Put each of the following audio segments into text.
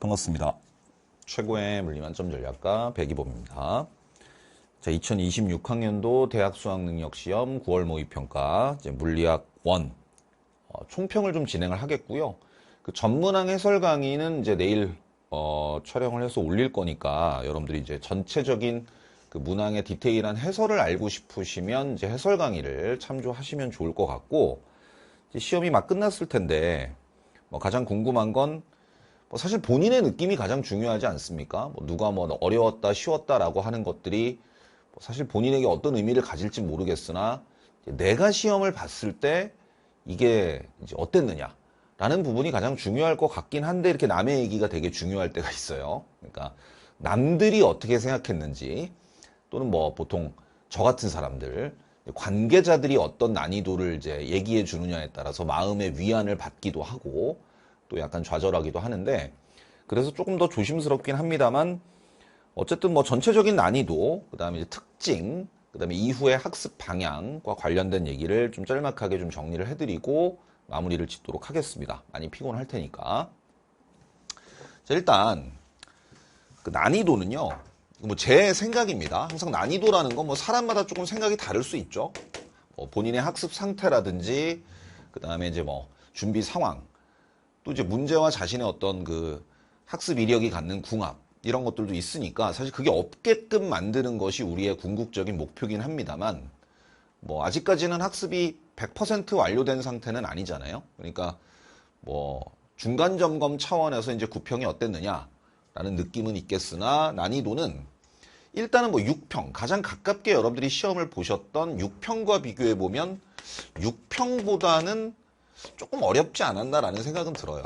반갑습니다. 최고의 물리만점 전략가 백이범입니다. 자, 2026학년도 대학 수학능력시험 9월 모의평가 물리학 1 총평을 좀 진행을 하겠고요. 그 전문항 해설 강의는 이제 내일 촬영을 해서 올릴 거니까 여러분들이 이제 전체적인 그 문항의 디테일한 해설을 알고 싶으시면 이제 해설 강의를 참조하시면 좋을 것 같고, 이제 시험이 막 끝났을 텐데 가장 궁금한 건 사실 본인의 느낌이 가장 중요하지 않습니까? 누가 어려웠다, 쉬웠다라고 하는 것들이 사실 본인에게 어떤 의미를 가질지 모르겠으나 내가 시험을 봤을 때 이게 이제 어땠느냐라는 부분이 가장 중요할 것 같긴 한데, 이렇게 남의 얘기가 되게 중요할 때가 있어요. 그러니까 남들이 어떻게 생각했는지, 또는 보통 저 같은 사람들, 관계자들이 어떤 난이도를 이제 얘기해 주느냐에 따라서 마음의 위안을 받기도 하고 또 약간 좌절하기도 하는데, 그래서 조금 더 조심스럽긴 합니다만, 어쨌든 전체적인 난이도, 그 다음에 특징, 그 다음에 이후의 학습 방향과 관련된 얘기를 좀 짤막하게 좀 정리를 해드리고 마무리를 짓도록 하겠습니다. 많이 피곤할 테니까. 자, 일단 그 난이도는요, 제 생각입니다. 항상 난이도라는 건 사람마다 조금 생각이 다를 수 있죠. 본인의 학습 상태라든지, 그 다음에 이제 준비 상황, 또 이제 문제와 자신의 어떤 그 학습 이력이 갖는 궁합, 이런 것들도 있으니까 사실 그게 없게끔 만드는 것이 우리의 궁극적인 목표긴 합니다만, 아직까지는 학습이 100% 완료된 상태는 아니잖아요. 그러니까 중간 점검 차원에서 이제 구평이 어땠느냐라는 느낌은 있겠으나, 난이도는 일단은 6평, 가장 가깝게 여러분들이 시험을 보셨던 6평과 비교해 보면 6평보다는 조금 어렵지 않았나라는 생각은 들어요.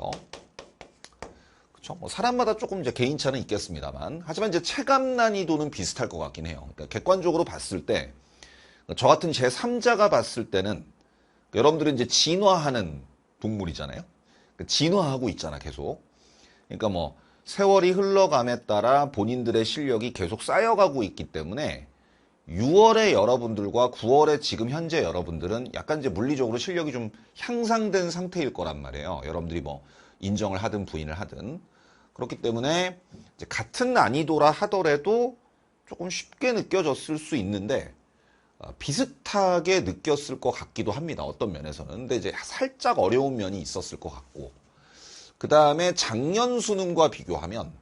그렇죠? 사람마다 조금 이제 개인차는 있겠습니다만, 하지만 이제 체감 난이도는 비슷할 것 같긴 해요. 그러니까 객관적으로 봤을 때, 저 같은 제3자가 봤을 때는, 여러분들은 이제 진화하는 동물이잖아요. 진화하고 있잖아, 계속. 그러니까 세월이 흘러감에 따라 본인들의 실력이 계속 쌓여가고 있기 때문에 6월에 여러분들과 9월에 지금 현재 여러분들은 약간 이제 물리적으로 실력이 좀 향상된 상태일 거란 말이에요. 여러분들이 인정을 하든 부인을 하든. 그렇기 때문에 이제 같은 난이도라 하더라도 조금 쉽게 느껴졌을 수 있는데, 비슷하게 느꼈을 것 같기도 합니다. 어떤 면에서는. 근데 이제 살짝 어려운 면이 있었을 것 같고, 그 다음에 작년 수능과 비교하면,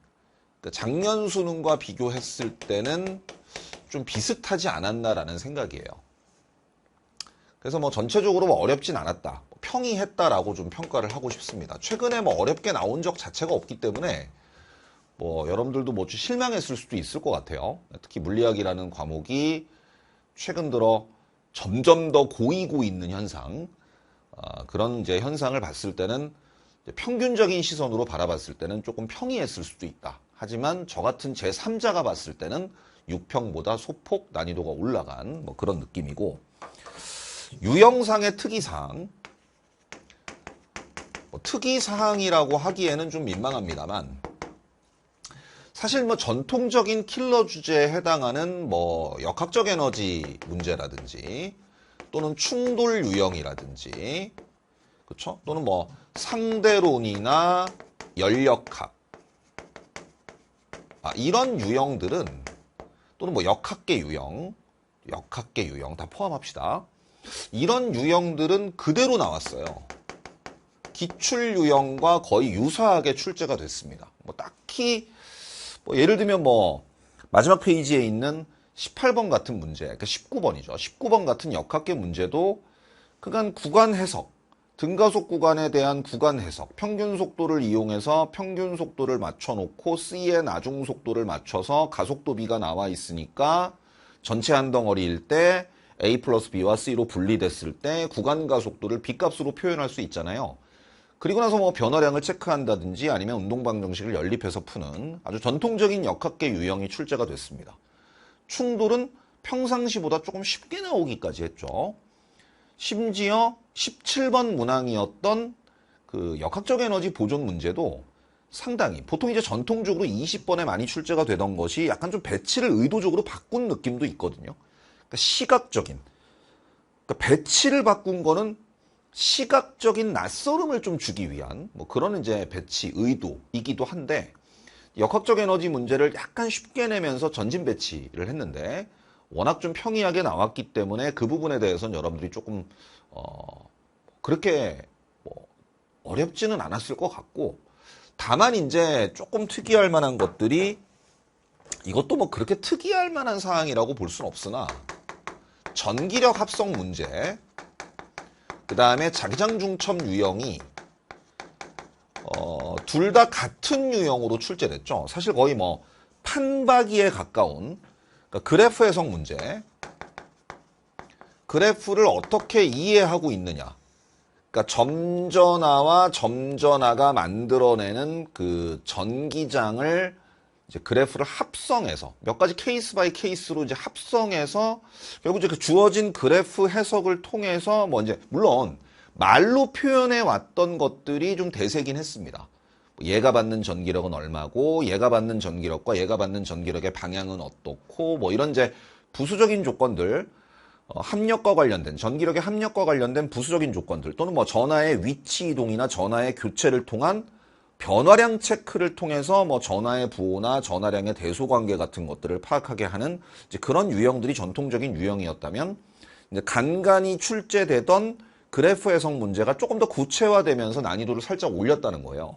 작년 수능과 비교했을 때는 좀 비슷하지 않았나라는 생각이에요. 그래서 전체적으로 어렵진 않았다, 평이했다라고 좀 평가를 하고 싶습니다. 최근에 어렵게 나온 적 자체가 없기 때문에 여러분들도 좀 실망했을 수도 있을 것 같아요. 특히 물리학이라는 과목이 최근 들어 점점 더 고이고 있는 현상, 그런 이제 현상을 봤을 때는 평균적인 시선으로 바라봤을 때는 조금 평이했을 수도 있다. 하지만 저 같은 제3자가 봤을 때는 6평보다 소폭 난이도가 올라간 그런 느낌이고, 유형상의 특이사항, 특이사항이라고 하기에는 좀 민망합니다만, 사실 전통적인 킬러 주제에 해당하는 역학적 에너지 문제라든지, 또는 충돌 유형이라든지, 그렇죠? 또는 상대론이나 연력학, 이런 유형들은, 또는 역학계 유형 다 포함합시다. 이런 유형들은 그대로 나왔어요. 기출 유형과 거의 유사하게 출제가 됐습니다. 딱히 예를 들면 마지막 페이지에 있는 18번 같은 문제, 그러니까 19번이죠. 19번 같은 역학계 문제도 그간 구간 해석, 등가속 구간에 대한 구간 해석, 평균 속도를 이용해서 평균 속도를 맞춰놓고 C의 나중 속도를 맞춰서 가속도 B가 나와 있으니까 전체 한 덩어리일 때 A 플러스 B와 C로 분리됐을 때 구간 가속도를 B값으로 표현할 수 있잖아요. 그리고 나서 변화량을 체크한다든지 아니면 운동방정식을 연립해서 푸는 아주 전통적인 역학계 유형이 출제가 됐습니다. 충돌은 평상시보다 조금 쉽게 나오기까지 했죠. 심지어 17번 문항이었던 그 역학적 에너지 보존 문제도 상당히, 보통 이제 전통적으로 20번에 많이 출제가 되던 것이 약간 좀 배치를 의도적으로 바꾼 느낌도 있거든요. 그러니까 시각적인, 그러니까 배치를 바꾼 거는 시각적인 낯설음을 좀 주기 위한 그런 이제 배치 의도이기도 한데, 역학적 에너지 문제를 약간 쉽게 내면서 전진 배치를 했는데 워낙 좀 평이하게 나왔기 때문에 그 부분에 대해서는 여러분들이 조금 그렇게 뭐 어렵지는 않았을 것 같고, 다만 이제 조금 특이할 만한 것들이, 이것도 뭐 그렇게 특이할 만한 사항이라고 볼 수는 없으나, 전기력 합성 문제, 그 다음에 자기장 중첩 유형이 둘 다 같은 유형으로 출제됐죠. 사실 거의 뭐 판박이에 가까운, 그러니까 그래프 해석 문제. 그래프를 어떻게 이해하고 있느냐. 그러니까 점전화와 점전화가 만들어내는 그 전기장을 이제 그래프를 합성해서 몇 가지 케이스 바이 케이스로 이제 합성해서 결국 이제 그 주어진 그래프 해석을 통해서 뭐 이제 물론 말로 표현해 왔던 것들이 좀 대세긴 했습니다. 얘가 받는 전기력은 얼마고, 얘가 받는 전기력과 얘가 받는 전기력의 방향은 어떻고, 뭐 이런 이제 부수적인 조건들, 합력과 관련된, 전기력의 합력과 관련된 부수적인 조건들, 또는 뭐 전하의 위치 이동이나 전하의 교체를 통한 변화량 체크를 통해서 뭐 전하의 부호나 전하량의 대소 관계 같은 것들을 파악하게 하는 이제 그런 유형들이 전통적인 유형이었다면, 이제 간간히 출제되던 그래프 해석 문제가 조금 더 구체화되면서 난이도를 살짝 올렸다는 거예요.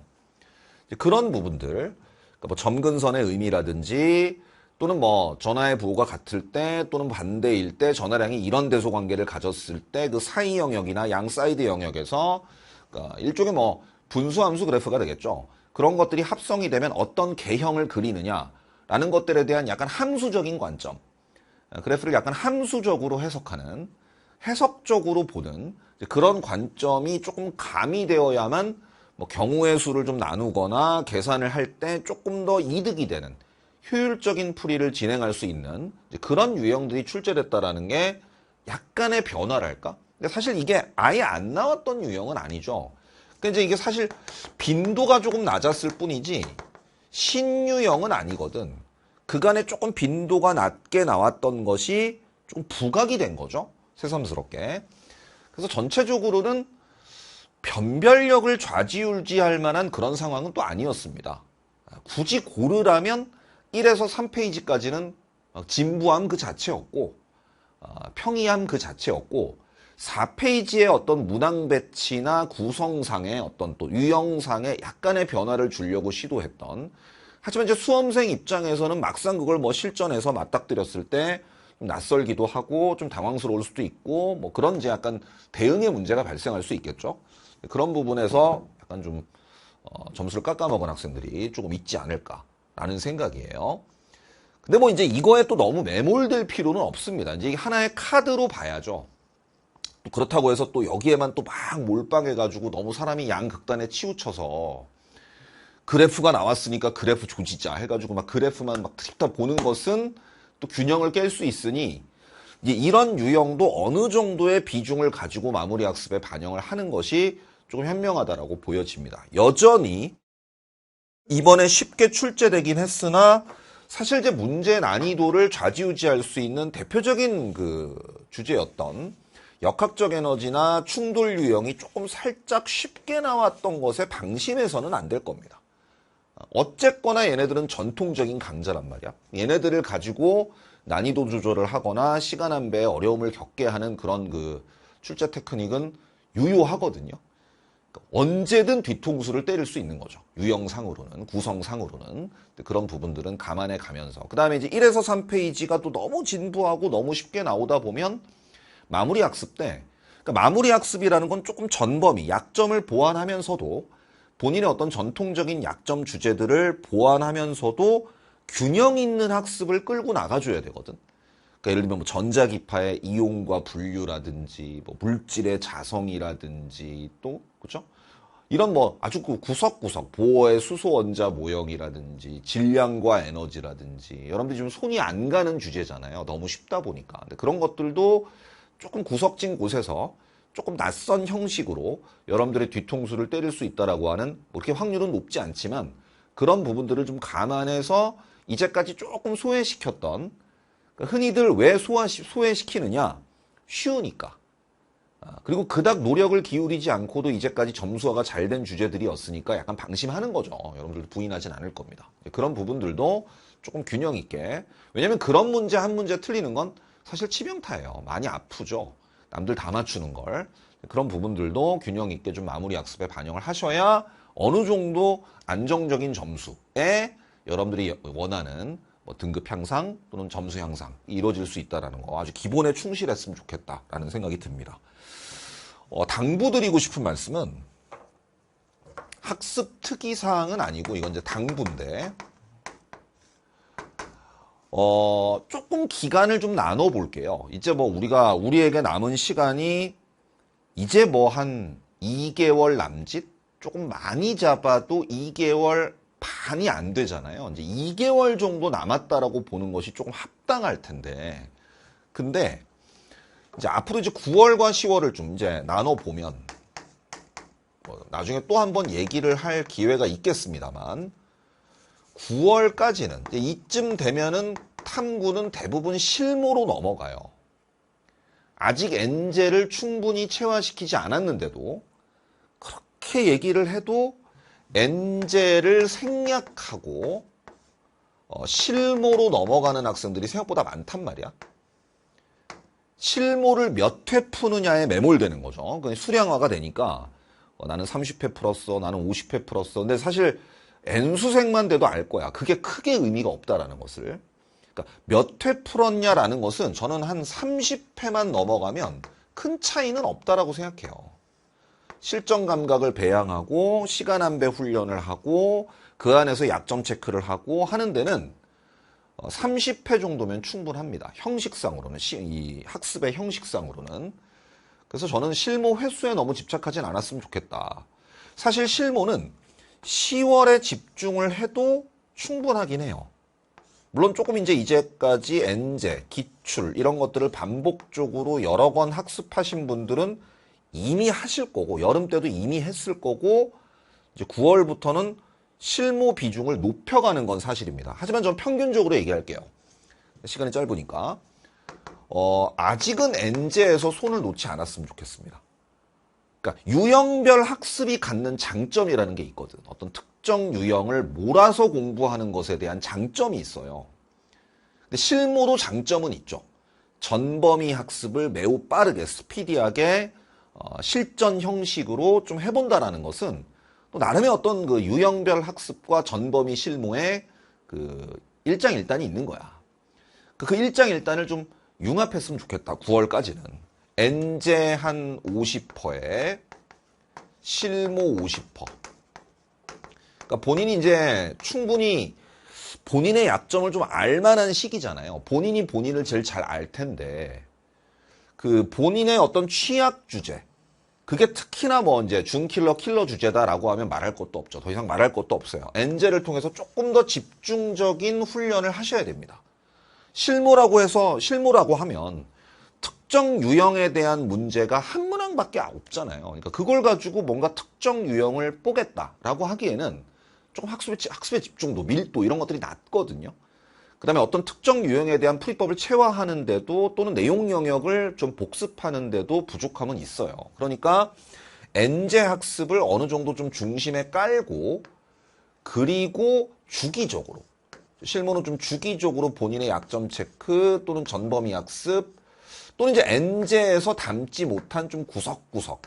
그런 부분들, 그러니까 뭐 점근선의 의미라든지, 또는 뭐 전하의 부호가 같을 때 또는 반대일 때 전하량이 이런 대소 관계를 가졌을 때 그 사이 영역이나 양 사이드 영역에서, 그러니까 일종의 뭐 분수함수 그래프가 되겠죠. 그런 것들이 합성이 되면 어떤 개형을 그리느냐라는 것들에 대한 약간 함수적인 관점, 그래프를 약간 함수적으로 해석하는, 해석적으로 보는 그런 관점이 조금 가미되어야만 뭐 경우의 수를 좀 나누거나 계산을 할 때 조금 더 이득이 되는 효율적인 풀이를 진행할 수 있는 그런 유형들이 출제됐다라는 게 약간의 변화랄까? 근데 사실 이게 아예 안 나왔던 유형은 아니죠. 근데 이제 이게 사실 빈도가 조금 낮았을 뿐이지 신유형은 아니거든. 그간에 조금 빈도가 낮게 나왔던 것이 좀 부각이 된 거죠. 새삼스럽게. 그래서 전체적으로는 변별력을 좌지우지할 만한 그런 상황은 또 아니었습니다. 굳이 고르라면 1에서 3페이지까지는 진부함 그 자체였고, 평이함 그 자체였고, 4페이지의 어떤 문항 배치나 구성상의 어떤 또 유형상의 약간의 변화를 주려고 시도했던, 하지만 이제 수험생 입장에서는 막상 그걸 뭐 실전에서 맞닥뜨렸을 때 좀 낯설기도 하고 좀 당황스러울 수도 있고, 뭐 그런 이제 약간 대응의 문제가 발생할 수 있겠죠. 그런 부분에서 약간 좀 점수를 깎아먹은 학생들이 조금 있지 않을까라는 생각이에요. 근데 뭐 이제 이거에 또 너무 매몰될 필요는 없습니다. 이제 이게 하나의 카드로 봐야죠. 또 그렇다고 해서 또 여기에만 또 막 몰빵해가지고 너무 사람이 양극단에 치우쳐서 그래프가 나왔으니까 그래프 조지자 해가지고 막 그래프만 막 트립다 보는 것은 또 균형을 깰 수 있으니, 이제 이런 유형도 어느 정도의 비중을 가지고 마무리 학습에 반영을 하는 것이 조금 현명하다라고 보여집니다. 여전히 이번에 쉽게 출제되긴 했으나 사실 이제 문제 난이도를 좌지우지할 수 있는 대표적인 그 주제였던 역학적 에너지나 충돌 유형이 조금 살짝 쉽게 나왔던 것에 방심해서는 안 될 겁니다. 어쨌거나 얘네들은 전통적인 강자란 말이야. 얘네들을 가지고 난이도 조절을 하거나 시간 안배에 어려움을 겪게 하는 그런 그 출제 테크닉은 유효하거든요. 그러니까 언제든 뒤통수를 때릴 수 있는 거죠. 유형상으로는, 구성상으로는. 그런 부분들은 감안해 가면서. 그 다음에 이제 1에서 3페이지가 또 너무 진부하고 너무 쉽게 나오다 보면 마무리 학습 때, 그러니까 마무리 학습이라는 건 조금 전범위, 약점을 보완하면서도 본인의 어떤 전통적인 약점 주제들을 보완하면서도 균형 있는 학습을 끌고 나가줘야 되거든. 그러니까 예를 들면 뭐 전자기파의 이온과 분류라든지, 뭐 물질의 자성이라든지, 또 그죠? 이런 뭐 아주 그 구석구석 보어의 수소 원자 모형이라든지 질량과 에너지라든지, 여러분들이 지금 손이 안 가는 주제잖아요. 너무 쉽다 보니까. 근데 그런 것들도 조금 구석진 곳에서 조금 낯선 형식으로 여러분들의 뒤통수를 때릴 수 있다라고 하는, 뭐 그렇게 확률은 높지 않지만 그런 부분들을 좀 감안해서 이제까지 조금 소외시켰던, 그러니까 흔히들 왜 소외시키느냐? 쉬우니까. 그리고 그닥 노력을 기울이지 않고도 이제까지 점수화가 잘 된 주제들이었으니까 약간 방심하는 거죠. 여러분들도 부인하진 않을 겁니다. 그런 부분들도 조금 균형 있게. 왜냐면 그런 문제 한 문제 틀리는 건 사실 치명타예요. 많이 아프죠. 남들 다 맞추는 걸. 그런 부분들도 균형 있게 좀 마무리 학습에 반영을 하셔야 어느 정도 안정적인 점수에 여러분들이 원하는 뭐 등급 향상 또는 점수 향상이 이루어질 수 있다는 거 아주 기본에 충실했으면 좋겠다라는 생각이 듭니다. 당부드리고 싶은 말씀은 학습 특이사항은 아니고 이건 이제 당부인데 조금 기간을 좀 나눠 볼게요. 이제 뭐 우리에게 남은 시간이 이제 뭐 한 2개월 남짓? 조금 많이 잡아도 2개월 반이 안 되잖아요. 이제 2개월 정도 남았다라고 보는 것이 조금 합당할 텐데. 근데 이제 앞으로 이제 9월과 10월을 좀 이제 나눠 보면 나중에 또 한번 얘기를 할 기회가 있겠습니다만 9월까지는 이쯤 되면은 탐구는 대부분 실무로 넘어가요. 아직 엔제를 충분히 체화시키지 않았는데도 그렇게 얘기를 해도 엔제를 생략하고 실무로 넘어가는 학생들이 생각보다 많단 말이야. 실무를 몇 회 푸느냐에 매몰되는 거죠. 수량화가 되니까 나는 30회 풀었어, 나는 50회 풀었어. 근데 사실 N수생만 돼도 알 거야. 그게 크게 의미가 없다라는 것을. 그러니까 몇 회 풀었냐라는 것은 저는 한 30회만 넘어가면 큰 차이는 없다라고 생각해요. 실전 감각을 배양하고 시간 안배 훈련을 하고 그 안에서 약점 체크를 하고 하는 데는 30회 정도면 충분합니다. 형식상으로는, 이 학습의 형식상으로는. 그래서 저는 실무 횟수에 너무 집착하진 않았으면 좋겠다. 사실 실무는 10월에 집중을 해도 충분하긴 해요. 물론 조금 이제까지 엔제, 기출 이런 것들을 반복적으로 여러 번 학습하신 분들은 이미 하실 거고 여름 때도 이미 했을 거고 이제 9월부터는 실무 비중을 높여가는 건 사실입니다. 하지만 전 평균적으로 얘기할게요. 시간이 짧으니까 아직은 엔제에서 손을 놓지 않았으면 좋겠습니다. 그러니까 유형별 학습이 갖는 장점이라는 게 있거든. 어떤 특정 유형을 몰아서 공부하는 것에 대한 장점이 있어요. 근데 실무도 장점은 있죠. 전범위 학습을 매우 빠르게 스피디하게 실전 형식으로 좀 해본다라는 것은 또 나름의 어떤 그 유형별 학습과 전범위 실무의 그 일장일단이 있는 거야. 그 일장일단을 좀 융합했으면 좋겠다. 9월까지는. 엔제 한 50%에 실무 50%. 그러니까 본인이 이제 충분히 본인의 약점을 좀 알만한 시기잖아요. 본인이 본인을 제일 잘 알 텐데 그 본인의 어떤 취약 주제 그게 특히나 뭐 이제 준킬러 킬러 주제다라고 하면 말할 것도 없죠. 더 이상 말할 것도 없어요. 엔제를 통해서 조금 더 집중적인 훈련을 하셔야 됩니다. 실무라고 하면 특정 유형에 대한 문제가 한 문항밖에 없잖아요. 그러니까 그걸 가지고 뭔가 특정 유형을 뽀겠다라고 하기에는 조금 학습의 집중도, 밀도 이런 것들이 낮거든요. 그 다음에 어떤 특정 유형에 대한 풀이법을 체화하는데도 또는 내용 영역을 좀 복습하는데도 부족함은 있어요. 그러니까 엔제 학습을 어느 정도 좀 중심에 깔고 그리고 주기적으로 실무는 좀 주기적으로 본인의 약점 체크 또는 전범위 학습 또는 이제 엔제에서 담지 못한 좀 구석구석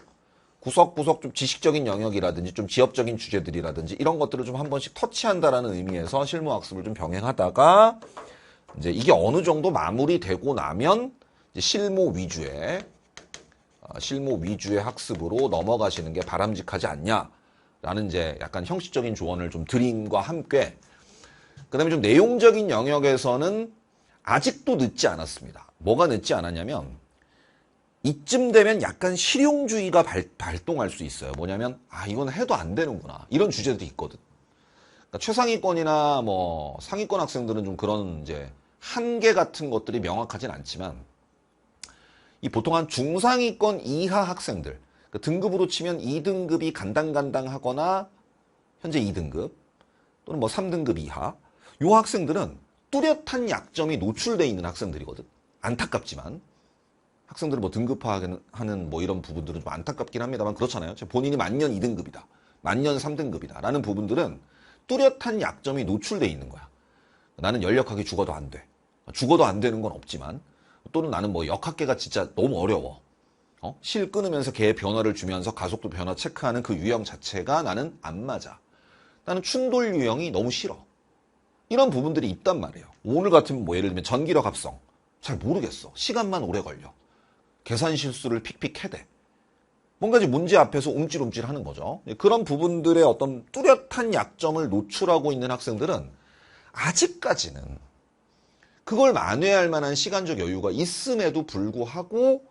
좀 지식적인 영역이라든지 좀 지엽적인 주제들이라든지 이런 것들을 좀 한 번씩 터치한다라는 의미에서 실무 학습을 좀 병행하다가 이제 이게 어느 정도 마무리되고 나면 이제 실무 위주의 학습으로 넘어가시는 게 바람직하지 않냐라는 이제 약간 형식적인 조언을 좀 드림과 함께 그다음에 좀 내용적인 영역에서는 아직도 늦지 않았습니다. 뭐가 늦지 않았냐면 이쯤 되면 약간 실용주의가 발동할 수 있어요. 뭐냐면 이건 해도 안 되는구나. 이런 주제들이 있거든. 그러니까 최상위권이나 뭐 상위권 학생들은 좀 그런 이제 한계 같은 것들이 명확하진 않지만 이 보통 한 중상위권 이하 학생들 그러니까 등급으로 치면 2등급이 간당간당하거나 현재 2등급 또는 뭐 3등급 이하 요 학생들은 뚜렷한 약점이 노출되어 있는 학생들이거든. 안타깝지만 학생들을 뭐 등급화하는 뭐 이런 부분들은 좀 안타깝긴 합니다만 그렇잖아요. 본인이 만년 2등급이다. 만년 3등급이다. 라는 부분들은 뚜렷한 약점이 노출돼 있는 거야. 나는 연력학이 죽어도 안 돼. 죽어도 안 되는 건 없지만 또는 나는 뭐 역학계가 진짜 너무 어려워. 실 끊으면서 걔의 변화를 주면서 가속도 변화 체크하는 그 유형 자체가 나는 안 맞아. 나는 충돌 유형이 너무 싫어. 이런 부분들이 있단 말이에요. 오늘 같으면 뭐 예를 들면 전기력 합성. 잘 모르겠어. 시간만 오래 걸려. 계산 실수를 픽픽 해대. 뭔가 이제 문제 앞에서 움찔움찔 하는 거죠. 그런 부분들의 어떤 뚜렷한 약점을 노출하고 있는 학생들은 아직까지는 그걸 만회할 만한 시간적 여유가 있음에도 불구하고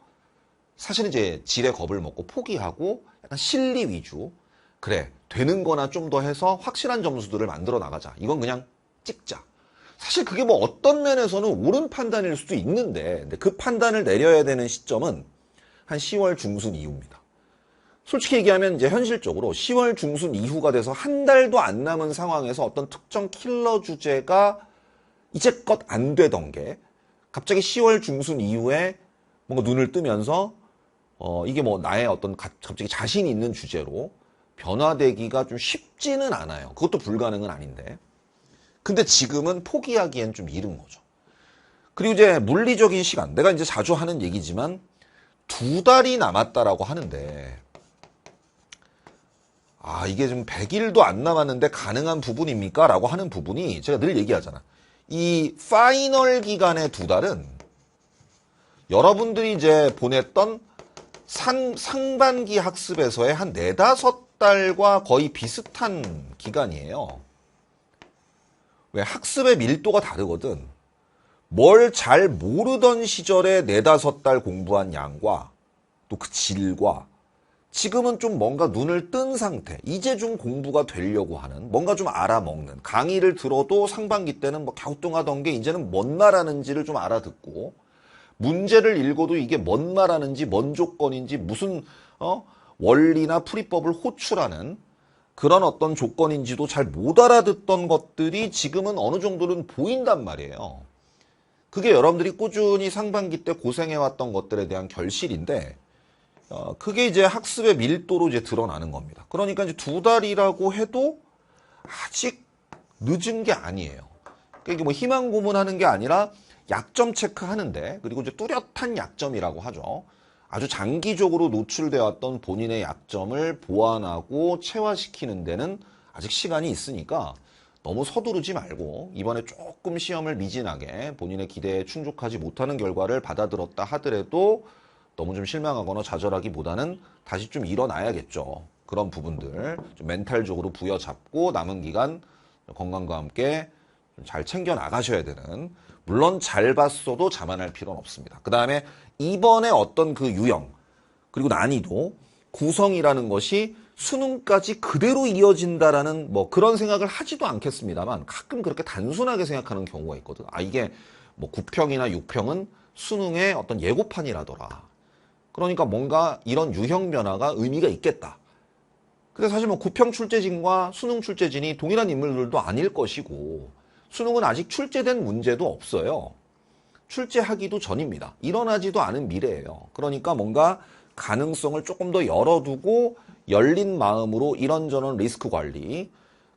사실은 이제 질의 겁을 먹고 포기하고 약간 실리 위주. 그래, 되는 거나 좀 더 해서 확실한 점수들을 만들어 나가자. 이건 그냥 찍자. 사실 그게 뭐 어떤 면에서는 옳은 판단일 수도 있는데 근데 그 판단을 내려야 되는 시점은 한 10월 중순 이후입니다. 솔직히 얘기하면 이제 현실적으로 10월 중순 이후가 돼서 한 달도 안 남은 상황에서 어떤 특정 킬러 주제가 이제껏 안 되던 게 갑자기 10월 중순 이후에 뭔가 눈을 뜨면서 이게 뭐 나의 어떤 갑자기 자신 있는 주제로 변화되기가 좀 쉽지는 않아요. 그것도 불가능은 아닌데. 근데 지금은 포기하기엔 좀 이른 거죠. 그리고 이제 물리적인 시간. 내가 이제 자주 하는 얘기지만 2달이 남았다라고 하는데 이게 좀 100일도 안 남았는데 가능한 부분입니까? 라고 하는 부분이 제가 늘 얘기하잖아. 이 파이널 기간의 2달은 여러분들이 이제 보냈던 상반기 학습에서의 한 4-5달과 거의 비슷한 기간이에요. 왜 학습의 밀도가 다르거든. 뭘 잘 모르던 시절에 4-5달 공부한 양과 또 그 질과 지금은 좀 뭔가 눈을 뜬 상태, 이제 좀 공부가 되려고 하는, 뭔가 좀 알아먹는, 강의를 들어도 상반기 때는 뭐 갸우뚱하던 게 이제는 뭔 말하는지를 좀 알아듣고, 문제를 읽어도 이게 뭔 말하는지, 뭔 조건인지, 무슨 원리나 풀이법을 호출하는 그런 어떤 조건인지도 잘 못 알아듣던 것들이 지금은 어느 정도는 보인단 말이에요. 그게 여러분들이 꾸준히 상반기 때 고생해왔던 것들에 대한 결실인데, 그게 이제 학습의 밀도로 이제 드러나는 겁니다. 그러니까 이제 2달이라고 해도 아직 늦은 게 아니에요. 그러니까 이게 뭐 희망 고문하는 게 아니라 약점 체크하는데, 그리고 이제 뚜렷한 약점이라고 하죠. 아주 장기적으로 노출되어 왔던 본인의 약점을 보완하고 체화시키는 데는 아직 시간이 있으니까 너무 서두르지 말고 이번에 조금 시험을 미진하게 본인의 기대에 충족하지 못하는 결과를 받아들었다 하더라도 너무 좀 실망하거나 좌절하기보다는 다시 좀 일어나야겠죠. 그런 부분들 좀 멘탈적으로 부여잡고 남은 기간 건강과 함께 잘 챙겨 나가셔야 되는, 물론 잘 봤어도 자만할 필요는 없습니다. 그 다음에 이번에 어떤 그 유형 그리고 난이도 구성이라는 것이 수능까지 그대로 이어진다라는 뭐 그런 생각을 하지도 않겠습니다만 가끔 그렇게 단순하게 생각하는 경우가 있거든. 이게 뭐 9평이나 6평은 수능의 어떤 예고판이라더라. 그러니까 뭔가 이런 유형 변화가 의미가 있겠다. 근데 사실 뭐 9평 출제진과 수능 출제진이 동일한 인물들도 아닐 것이고 수능은 아직 출제된 문제도 없어요. 출제하기도 전입니다. 일어나지도 않은 미래예요. 그러니까 뭔가 가능성을 조금 더 열어두고 열린 마음으로 이런저런 리스크 관리,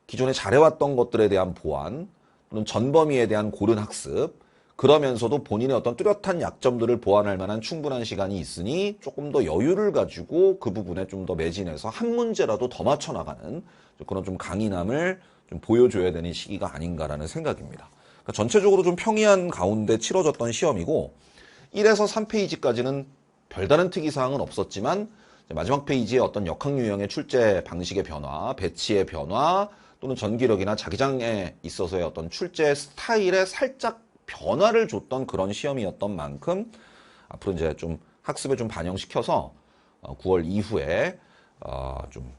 기존에 잘해왔던 것들에 대한 보완, 또는 전범위에 대한 고른 학습, 그러면서도 본인의 어떤 뚜렷한 약점들을 보완할 만한 충분한 시간이 있으니 조금 더 여유를 가지고 그 부분에 좀 더 매진해서 한 문제라도 더 맞춰나가는 그런 좀 강인함을 좀 보여줘야 되는 시기가 아닌가라는 생각입니다. 그러니까 전체적으로 좀 평이한 가운데 치러졌던 시험이고 1에서 3페이지까지는 별다른 특이사항은 없었지만 마지막 페이지에 어떤 역학 유형의 출제 방식의 변화, 배치의 변화 또는 전기력이나 자기장에 있어서의 어떤 출제 스타일에 살짝 변화를 줬던 그런 시험이었던 만큼 앞으로 이제 좀 학습에 좀 반영시켜서 9월 이후에 좀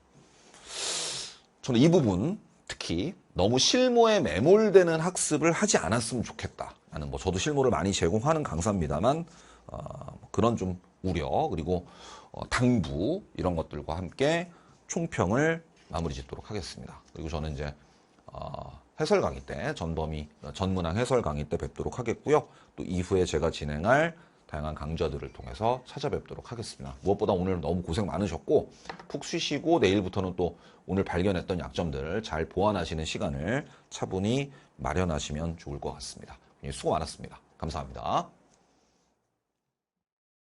저는 이 부분 특히 너무 실무에 매몰되는 학습을 하지 않았으면 좋겠다라는, 뭐 저도 실무를 많이 제공하는 강사입니다만 그런 좀 우려 그리고 당부 이런 것들과 함께 총평을 마무리 짓도록 하겠습니다. 그리고 저는 이제 해설 강의 때 전문항 해설 강의 때 뵙도록 하겠고요. 또 이후에 제가 진행할 다양한 강좌들을 통해서 찾아뵙도록 하겠습니다. 무엇보다 오늘 너무 고생 많으셨고 푹 쉬시고 내일부터는 또 오늘 발견했던 약점들 잘 보완하시는 시간을 차분히 마련하시면 좋을 것 같습니다. 수고 많았습니다. 감사합니다.